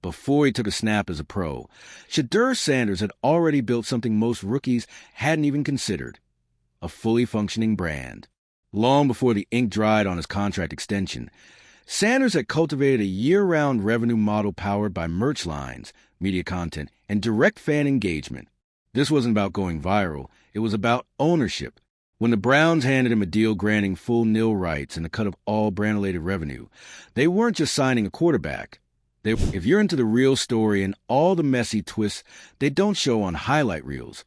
before he took a snap as a pro, SHEDEUR Sanders had already built something most rookies hadn't even considered: a fully functioning brand. Long before the ink dried on his contract extension, Sanders had cultivated a year-round revenue model powered by merch lines, media content, and direct fan engagement. This wasn't about going viral. It was about ownership. When the Browns handed him a deal granting full nil rights and a cut of all brand-related revenue, they weren't just signing a quarterback. If you're into the real story and all the messy twists they don't show on highlight reels,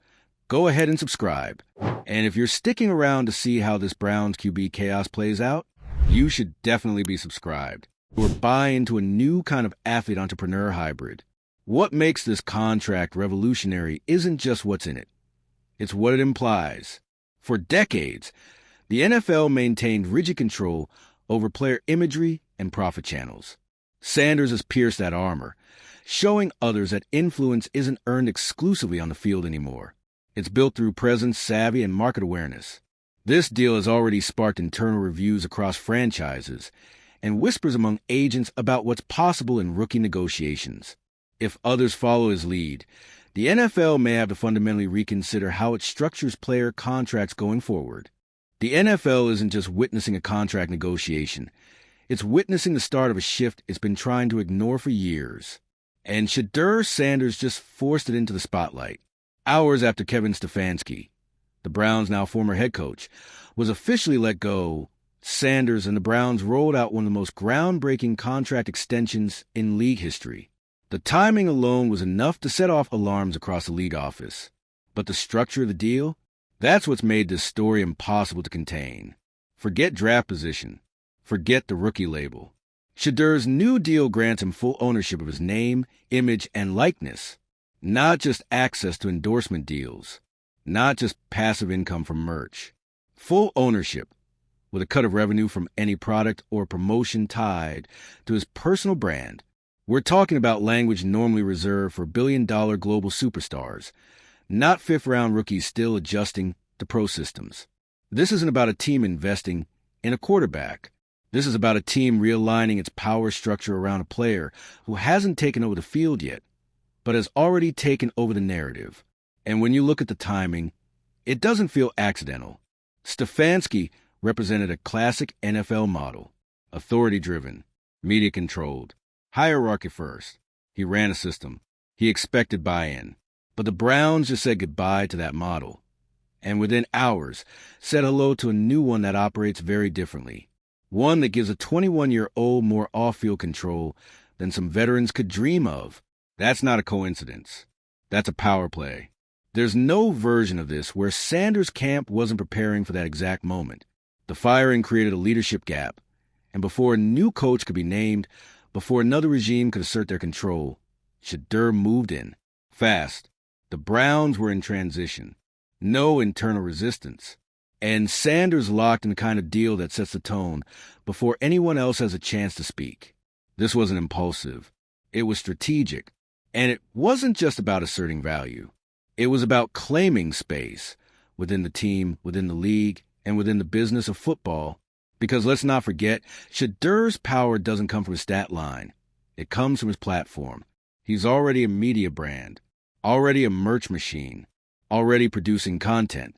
go ahead and subscribe. And if you're sticking around to see how this Browns QB chaos plays out, you should definitely be subscribed. Or buy into a new kind of athlete-entrepreneur hybrid. What makes this contract revolutionary isn't just what's in it. It's what it implies. For decades, the NFL maintained rigid control over player imagery and profit channels. Sanders has pierced that armor, showing others that influence isn't earned exclusively on the field anymore. It's built through presence, savvy, and market awareness. This deal has already sparked internal reviews across franchises and whispers among agents about what's possible in rookie negotiations. If others follow his lead, the NFL may have to fundamentally reconsider how it structures player contracts going forward. The NFL isn't just witnessing a contract negotiation. It's witnessing the start of a shift it's been trying to ignore for years. And SHEDEUR Sanders just forced it into the spotlight. Hours after Kevin Stefanski, the Browns' now former head coach, was officially let go, Sanders and the Browns rolled out one of the most groundbreaking contract extensions in league history. The timing alone was enough to set off alarms across the league office. But the structure of the deal? That's what's made this story impossible to contain. Forget draft position. Forget the rookie label. SHEDEUR's new deal grants him full ownership of his name, image, and likeness. Not just access to endorsement deals. Not just passive income from merch. Full ownership, with a cut of revenue from any product or promotion tied to his personal brand. We're talking about language normally reserved for billion-dollar global superstars, not fifth-round rookies still adjusting to pro systems. This isn't about a team investing in a quarterback. This is about a team realigning its power structure around a player who hasn't taken over the field yet, but has already taken over the narrative. And when you look at the timing, it doesn't feel accidental. Stefanski represented a classic NFL model: authority-driven, media-controlled, hierarchy first. He ran a system. He expected buy-in. But the Browns just said goodbye to that model, and within hours said hello to a new one that operates very differently. One that gives a 21-year-old more off-field control than some veterans could dream of. That's not a coincidence. That's a power play. There's no version of this where Sanders' camp wasn't preparing for that exact moment. The firing created a leadership gap, and before a new coach could be named, before another regime could assert their control, SHEDEUR moved in. Fast. The Browns were in transition. No internal resistance. And Sanders locked in the kind of deal that sets the tone before anyone else has a chance to speak. This wasn't impulsive. It was strategic. And it wasn't just about asserting value. It was about claiming space within the team, within the league, and within the business of football. Because let's not forget, SHEDEUR's power doesn't come from his stat line. It comes from his platform. He's already a media brand, already a merch machine, already producing content,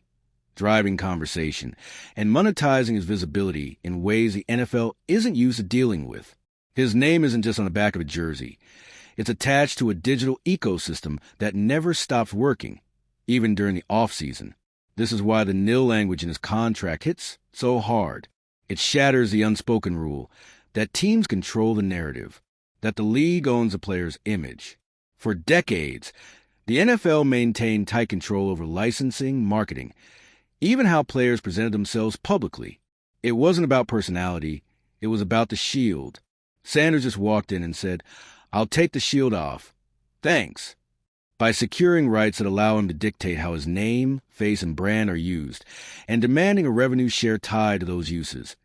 driving conversation, and monetizing his visibility in ways the NFL isn't used to dealing with. His name isn't just on the back of a jersey. It's attached to a digital ecosystem that never stops working, even during the off-season. This is why the nil language in his contract hits so hard. It shatters the unspoken rule that teams control the narrative, that the league owns a player's image. For decades, the NFL maintained tight control over licensing, marketing, even how players presented themselves publicly. It wasn't about personality. It was about the shield. Sanders just walked in and said, "I'll take the shield off. Thanks." By securing rights that allow him to dictate how his name, face, and brand are used, and demanding a revenue share tied to those uses,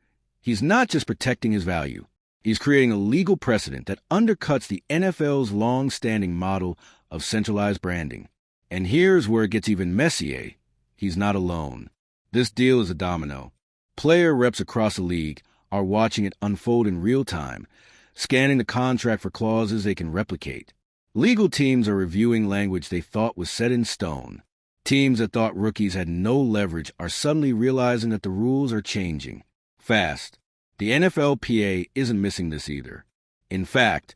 he's not just protecting his value. He's creating a legal precedent that undercuts the NFL's long-standing model of centralized branding. And here's where it gets even messier. He's not alone. This deal is a domino. Player reps across the league are watching it unfold in real time, scanning the contract for clauses they can replicate. Legal teams are reviewing language they thought was set in stone. Teams that thought rookies had no leverage are suddenly realizing that the rules are changing fast. The NFLPA isn't missing this either. In fact,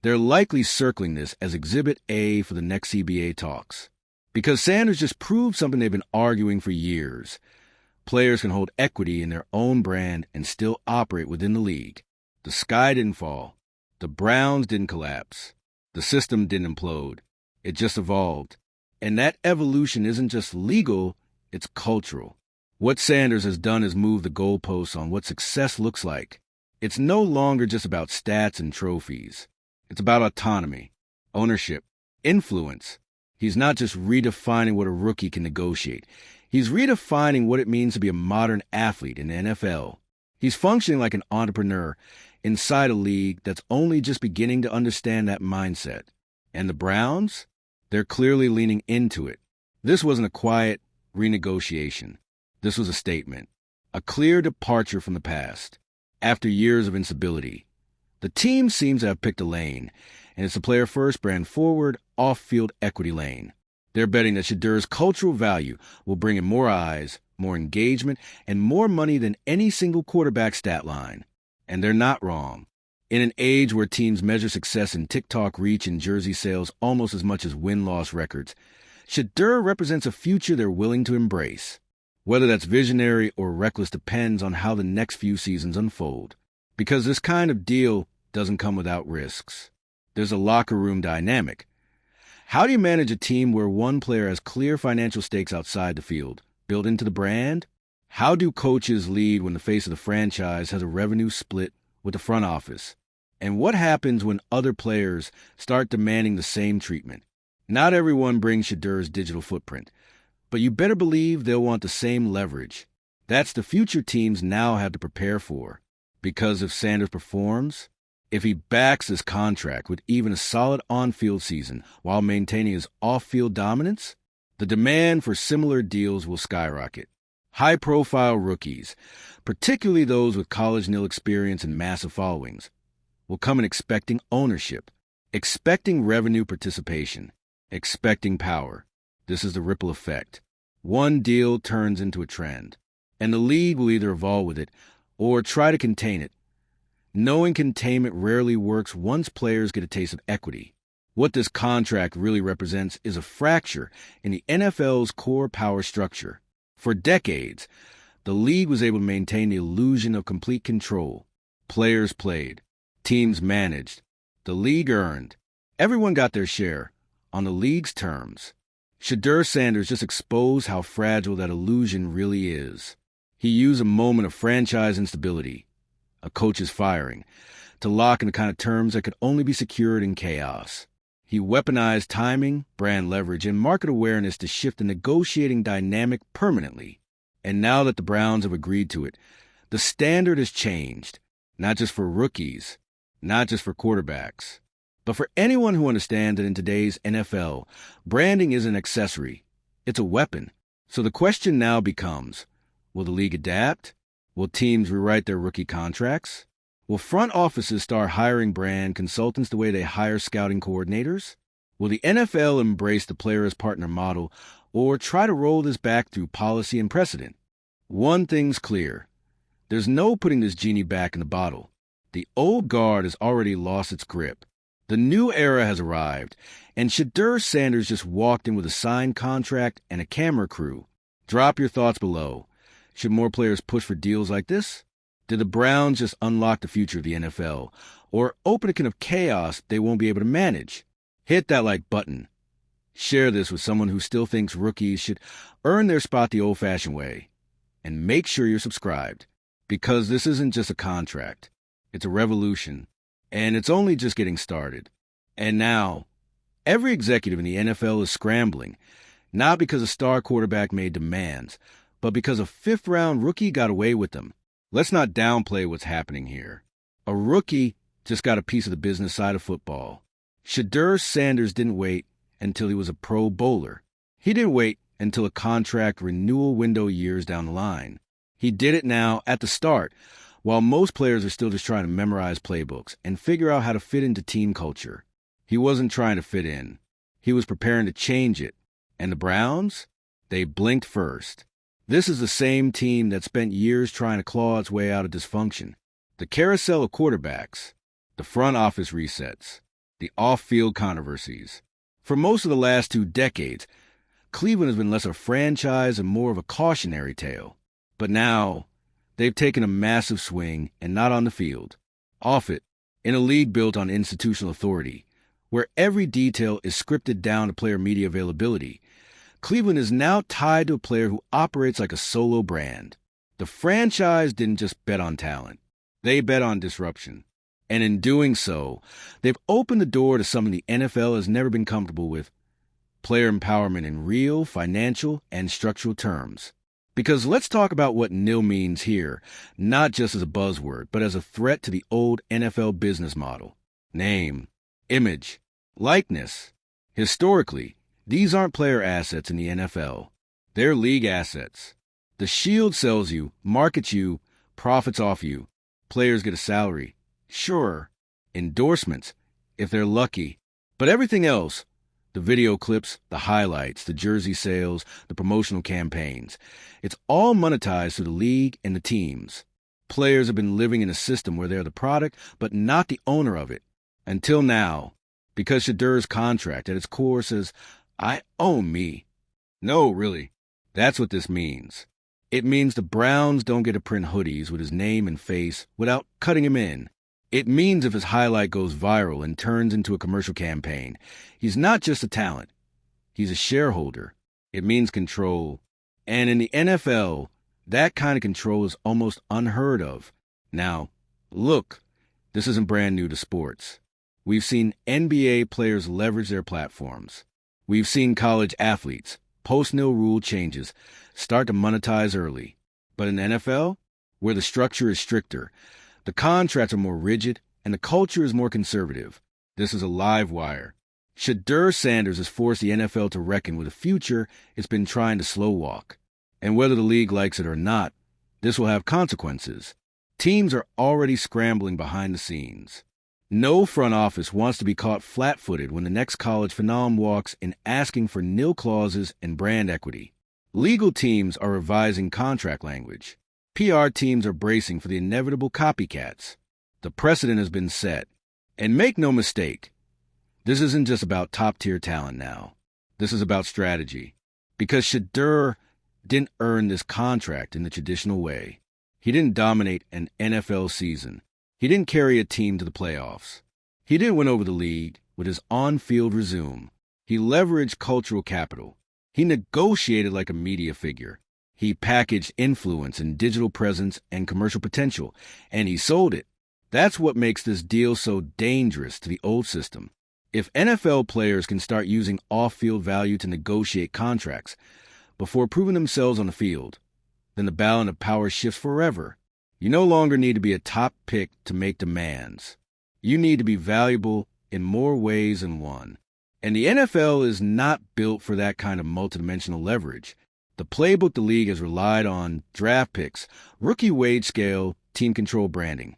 they're likely circling this as Exhibit A for the next CBA talks. Because Sanders just proved something they've been arguing for years. Players can hold equity in their own brand and still operate within the league. The sky didn't fall. The Browns didn't collapse. The system didn't implode. It just evolved. And that evolution isn't just legal, it's cultural. What Sanders has done is move the goalposts on what success looks like. It's no longer just about stats and trophies. It's about autonomy, ownership, influence. He's not just redefining what a rookie can negotiate. He's redefining what it means to be a modern athlete in the NFL. He's functioning like an entrepreneur inside a league that's only just beginning to understand that mindset. And the Browns? They're clearly leaning into it. This wasn't a quiet renegotiation. This was a statement, a clear departure from the past. After years of instability, the team seems to have picked a lane, and it's a player-first, brand-forward, off-field equity lane. They're betting that SHEDEUR's cultural value will bring in more eyes, more engagement, and more money than any single quarterback stat line. And they're not wrong. In an age where teams measure success in TikTok reach and jersey sales almost as much as win-loss records, SHEDEUR represents a future they're willing to embrace. Whether that's visionary or reckless depends on how the next few seasons unfold. Because this kind of deal doesn't come without risks. There's a locker room dynamic. How do you manage a team where one player has clear financial stakes outside the field, built into the brand? How do coaches lead when the face of the franchise has a revenue split with the front office? And what happens when other players start demanding the same treatment? Not everyone brings SHEDEUR's digital footprint, but you better believe they'll want the same leverage. That's the future teams now have to prepare for. Because if Sanders performs, if he backs his contract with even a solid on-field season while maintaining his off-field dominance, the demand for similar deals will skyrocket. High-profile rookies, particularly those with college nil experience and massive followings, will come in expecting ownership, expecting revenue participation, expecting power. This is the ripple effect. One deal turns into a trend, and the league will either evolve with it or try to contain it. Knowing containment rarely works once players get a taste of equity. What this contract really represents is a fracture in the NFL's core power structure. For decades, the league was able to maintain the illusion of complete control. Players played, teams managed, the league earned. Everyone got their share on the league's terms. SHEDEUR Sanders just exposed how fragile that illusion really is. He used a moment of franchise instability, a coach's firing, to lock in the kind of terms that could only be secured in chaos. He weaponized timing, brand leverage, and market awareness to shift the negotiating dynamic permanently. And now that the Browns have agreed to it, the standard has changed, not just for rookies, not just for quarterbacks, but for anyone who understands that in today's NFL, branding is an accessory. It's a weapon. So the question now becomes, will the league adapt? Will teams rewrite their rookie contracts? Will front offices start hiring brand consultants the way they hire scouting coordinators? Will the NFL embrace the player as partner model or try to roll this back through policy and precedent? One thing's clear. There's no putting this genie back in the bottle. The old guard has already lost its grip. The new era has arrived, and SHEDEUR Sanders just walked in with a signed contract and a camera crew. Drop your thoughts below. Should more players push for deals like this? Did the Browns just unlock the future of the NFL, or open a can of chaos they won't be able to manage? Hit that like button. Share this with someone who still thinks rookies should earn their spot the old-fashioned way. And make sure you're subscribed, because this isn't just a contract. It's a revolution. And it's only just getting started. And now, every executive in the NFL is scrambling, not because a star quarterback made demands, but because a fifth-round rookie got away with them. Let's not downplay what's happening here. A rookie just got a piece of the business side of football. SHEDEUR Sanders didn't wait until he was a Pro Bowler. He didn't wait until a contract renewal window years down the line. He did it now at the start, while most players are still just trying to memorize playbooks and figure out how to fit into team culture. He wasn't trying to fit in. He was preparing to change it. And the Browns? They blinked first. This is the same team that spent years trying to claw its way out of dysfunction. The carousel of quarterbacks, the front office resets, the off-field controversies. For most of the last 2 decades, Cleveland has been less a franchise and more of a cautionary tale. But now, they've taken a massive swing, and not on the field. Off it, in a league built on institutional authority, where every detail is scripted down to player media availability, Cleveland is now tied to a player who operates like a solo brand. The franchise didn't just bet on talent. They bet on disruption. And in doing so, they've opened the door to something the NFL has never been comfortable with: player empowerment in real, financial, and structural terms. Because let's talk about what NIL means here, not just as a buzzword, but as a threat to the old NFL business model. Name, image, likeness. Historically, these aren't player assets in the NFL. They're league assets. The Shield sells you, markets you, profits off you. Players get a salary. Sure, endorsements, if they're lucky. But everything else, the video clips, the highlights, the jersey sales, the promotional campaigns, it's all monetized through the league and the teams. Players have been living in a system where they're the product, but not the owner of it. Until now, because SHEDEUR's contract at its core says, "I own me." No, really. That's what this means. It means the Browns don't get to print hoodies with his name and face without cutting him in. It means if his highlight goes viral and turns into a commercial campaign, he's not just a talent. He's a shareholder. It means control. And in the NFL, that kind of control is almost unheard of. Now, look, this isn't brand new to sports. We've seen NBA players leverage their platforms. We've seen college athletes, post-NIL rule changes, start to monetize early. But in the NFL, where the structure is stricter, the contracts are more rigid, and the culture is more conservative, this is a live wire. SHEDEUR Sanders has forced the NFL to reckon with a future it's been trying to slow walk. And whether the league likes it or not, this will have consequences. Teams are already scrambling behind the scenes. No front office wants to be caught flat-footed when the next college phenom walks in asking for NIL clauses and brand equity. Legal teams are revising contract language. PR teams are bracing for the inevitable copycats. The precedent has been set. And make no mistake, this isn't just about top-tier talent now. This is about strategy. Because SHEDEUR didn't earn this contract in the traditional way. He didn't dominate an NFL season. He didn't carry a team to the playoffs. He didn't win over the league with his on-field resume. He leveraged cultural capital. He negotiated like a media figure. He packaged influence and digital presence and commercial potential, and he sold it. That's what makes this deal so dangerous to the old system. If NFL players can start using off-field value to negotiate contracts before proving themselves on the field, then the balance of power shifts forever. You no longer need to be a top pick to make demands. You need to be valuable in more ways than one. And the NFL is not built for that kind of multidimensional leverage. The playbook the league has relied on: draft picks, rookie wage scale, team control branding.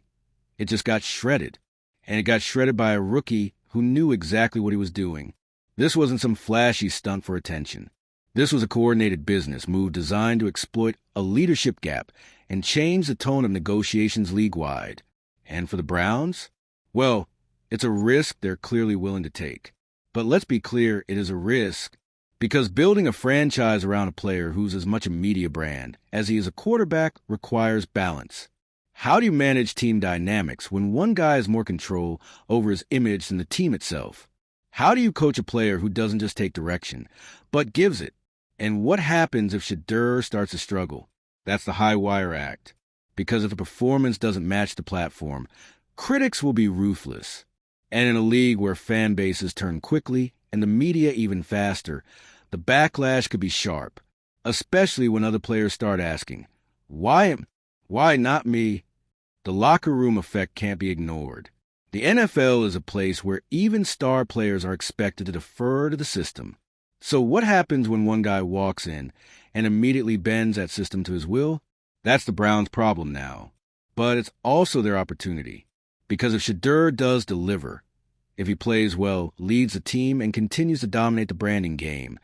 It just got shredded. And it got shredded by a rookie who knew exactly what he was doing. This wasn't some flashy stunt for attention. This was a coordinated business move designed to exploit a leadership gap and change the tone of negotiations league-wide. And for the Browns? Well, it's a risk they're clearly willing to take. But let's be clear, it is a risk because building a franchise around a player who's as much a media brand as he is a quarterback requires balance. How do you manage team dynamics when one guy has more control over his image than the team itself? How do you coach a player who doesn't just take direction, but gives it? And what happens if SHEDEUR starts to struggle? That's the high wire act. Because if the performance doesn't match the platform, critics will be ruthless. And in a league where fan bases turn quickly and the media even faster, the backlash could be sharp, especially when other players start asking, why not me? The locker room effect can't be ignored. The NFL is a place where even star players are expected to defer to the system. So what happens when one guy walks in and immediately bends that system to his will? That's the Browns' problem now. But it's also their opportunity. Because if SHEDEUR does deliver, if he plays well, leads the team, and continues to dominate the branding game,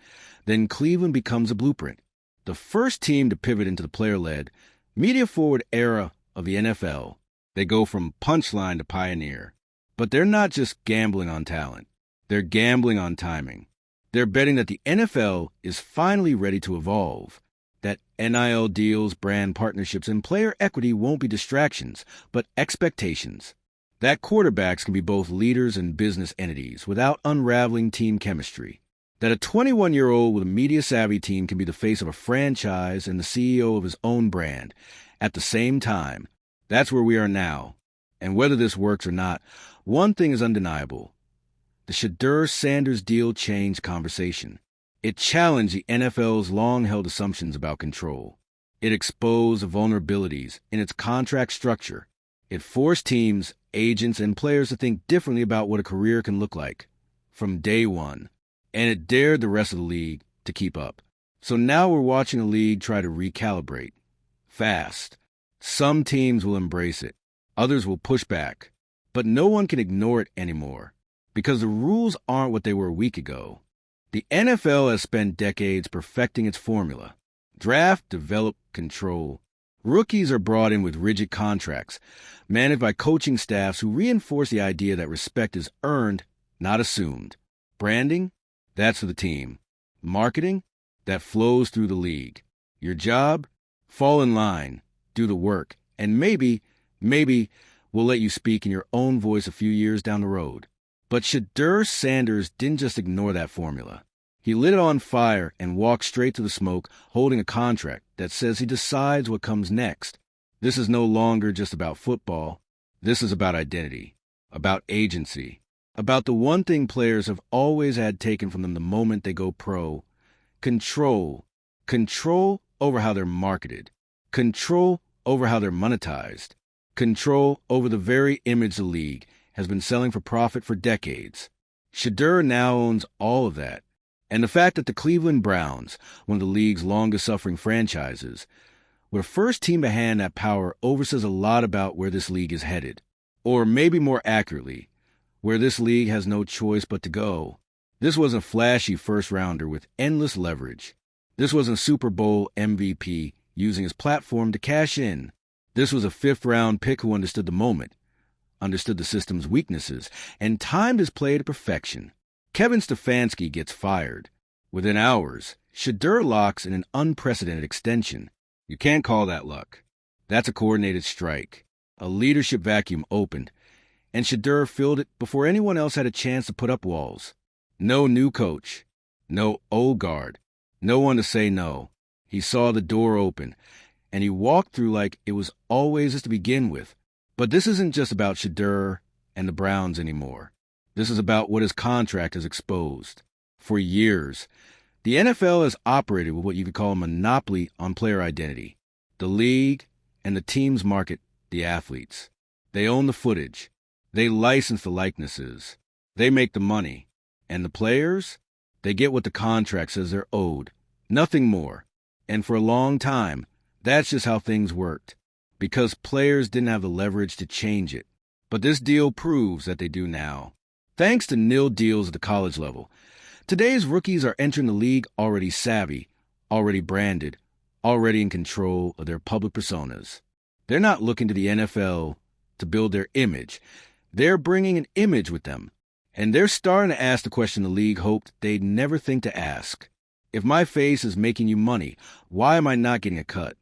then Cleveland becomes a blueprint. The first team to pivot into the player-led, media-forward era of the NFL. They go from punchline to pioneer. But they're not just gambling on talent. They're gambling on timing. They're betting that the NFL is finally ready to evolve, that NIL deals, brand partnerships, and player equity won't be distractions, but expectations. That quarterbacks can be both leaders and business entities without unraveling team chemistry. That a 21-year-old with a media-savvy team can be the face of a franchise and the CEO of his own brand. At the same time, that's where we are now. And whether this works or not, one thing is undeniable. The SHEDEUR-Sanders deal changed conversation. It challenged the NFL's long-held assumptions about control. It exposed the vulnerabilities in its contract structure. It forced teams, agents, and players to think differently about what a career can look like from day one. And it dared the rest of the league to keep up. So now we're watching a league try to recalibrate. Fast. Some teams will embrace it. Others will push back. But no one can ignore it anymore. Because the rules aren't what they were a week ago. The NFL has spent decades perfecting its formula. Draft, develop, control. Rookies are brought in with rigid contracts, managed by coaching staffs who reinforce the idea that respect is earned, not assumed. Branding? That's for the team. Marketing? That flows through the league. Your job? Fall in line, do the work, and maybe we'll let you speak in your own voice a few years down the road. But SHEDEUR-Sanders didn't just ignore that formula. He lit it on fire and walked straight to the smoke, holding a contract that says he decides what comes next. This is no longer just about football. This is about identity, about agency, about the one thing players have always had taken from them the moment they go pro. Control. Control over how they're marketed. Control over how they're monetized. Control over the very image the league has been selling for profit for decades. SHEDEUR now owns all of that. And the fact that the Cleveland Browns, one of the league's longest-suffering franchises, were the first team to hand that power oversays a lot about where this league is headed. Or maybe more accurately, where this league has no choice but to go. This wasn't a flashy first-rounder with endless leverage. This wasn't a Super Bowl MVP using his platform to cash in. This was a fifth-round pick who understood the moment, understood the system's weaknesses, and timed his play to perfection. Kevin Stefanski gets fired. Within hours, SHEDEUR locks in an unprecedented extension. You can't call that luck. That's a coordinated strike. A leadership vacuum opened, and SHEDEUR filled it before anyone else had a chance to put up walls. No new coach. No old guard. No one to say no. He saw the door open, and he walked through like it was always his to begin with. But this isn't just about SHEDEUR and the Browns anymore. This is about what his contract has exposed. For years, the NFL has operated with what you could call a monopoly on player identity. The league and the teams market the athletes. They own the footage. They license the likenesses. They make the money. And the players? They get what the contract says they're owed. Nothing more. And for a long time, that's just how things worked. Because players didn't have the leverage to change it. But this deal proves that they do now. Thanks to nil deals at the college level, today's rookies are entering the league already savvy, already branded, already in control of their public personas. They're not looking to the NFL to build their image. They're bringing an image with them. And they're starting to ask the question the league hoped they'd never think to ask. If my face is making you money, why am I not getting a cut?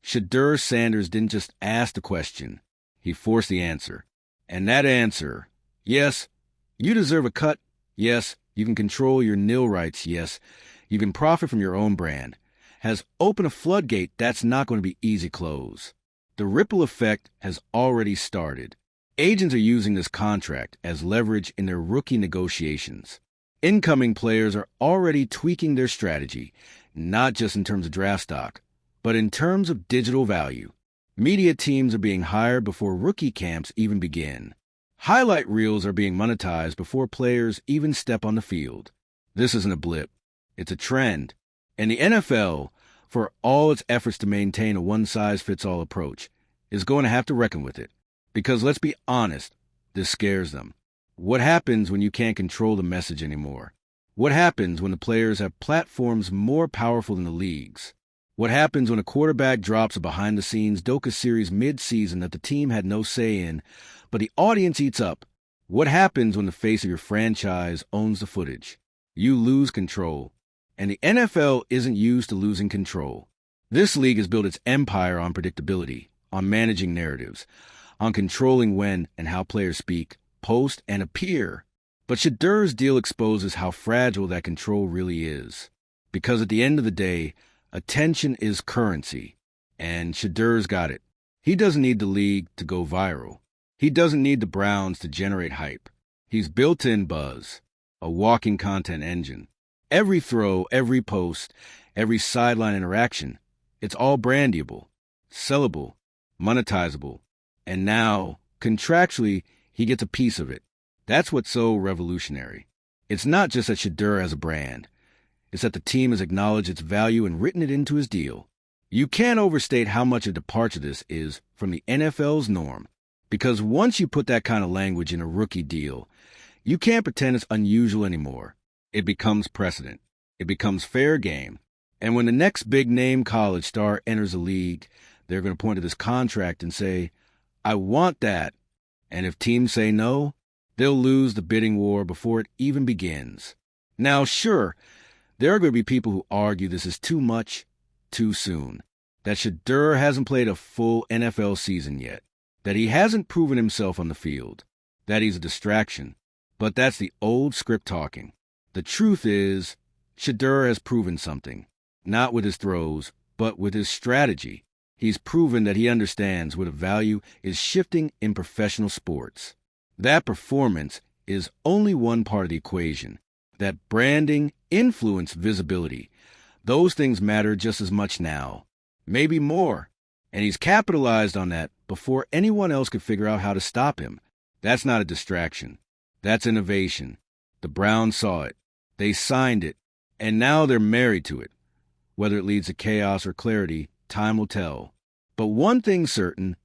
SHEDEUR-Sanders didn't just ask the question. He forced the answer. And that answer, yes, you deserve a cut. Yes, you can control your nil rights. Yes, you can profit from your own brand. Has opened a floodgate that's not going to be easy close. The ripple effect has already started. Agents are using this contract as leverage in their rookie negotiations. Incoming players are already tweaking their strategy, not just in terms of draft stock, but in terms of digital value. Media teams are being hired before rookie camps even begin. Highlight reels are being monetized before players even step on the field. This isn't a blip. It's a trend. And the NFL, for all its efforts to maintain a one-size-fits-all approach, is going to have to reckon with it. Because let's be honest, this scares them. What happens when you can't control the message anymore? What happens when the players have platforms more powerful than the leagues? What happens when a quarterback drops a behind-the-scenes Doka series mid-season that the team had no say in, but the audience eats up? What happens when the face of your franchise owns the footage? You lose control. And the NFL isn't used to losing control. This league has built its empire on predictability, on managing narratives, on controlling when and how players speak, post, and appear. But SHEDEUR's deal exposes how fragile that control really is. Because at the end of the day, attention is currency. And SHEDEUR's got it. He doesn't need the league to go viral. He doesn't need the Browns to generate hype. He's built-in buzz, a walking content engine. Every throw, every post, every sideline interaction, it's all brandiable, sellable, monetizable. And now, contractually, he gets a piece of it. That's what's so revolutionary. It's not just that SHEDEUR has a brand. It's that the team has acknowledged its value and written it into his deal. You can't overstate how much a departure this is from the NFL's norm. Because once you put that kind of language in a rookie deal, you can't pretend it's unusual anymore. It becomes precedent. It becomes fair game. And when the next big-name college star enters the league, they're going to point to this contract and say, I want that. And if teams say no, they'll lose the bidding war before it even begins. Now, sure, there are going to be people who argue this is too much, too soon, that SHEDEUR hasn't played a full NFL season yet, that he hasn't proven himself on the field, that he's a distraction. But that's the old script talking. The truth is, SHEDEUR has proven something, not with his throws, but with his strategy. He's proven that he understands what a value is shifting in professional sports. That performance is only one part of the equation. That branding, influence, visibility, those things matter just as much now, maybe more. And he's capitalized on that before anyone else could figure out how to stop him. That's not a distraction. That's innovation. The Browns saw it. They signed it. And now they're married to it. Whether it leads to chaos or clarity, time will tell. But one thing's certain,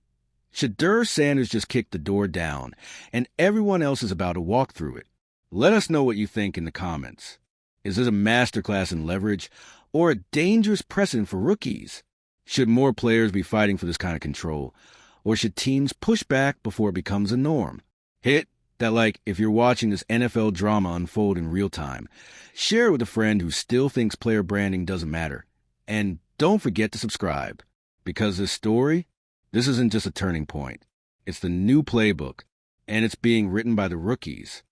SHEDEUR Sanders just kicked the door down, and everyone else is about to walk through it. Let us know what you think in the comments. Is this a masterclass in leverage or a dangerous precedent for rookies? Should more players be fighting for this kind of control, or should teams push back before it becomes a norm? Hit that like if you're watching this NFL drama unfold in real time. Share it with a friend who still thinks player branding doesn't matter. And don't forget to subscribe. Because this story, this isn't just a turning point. It's the new playbook, and it's being written by the rookies.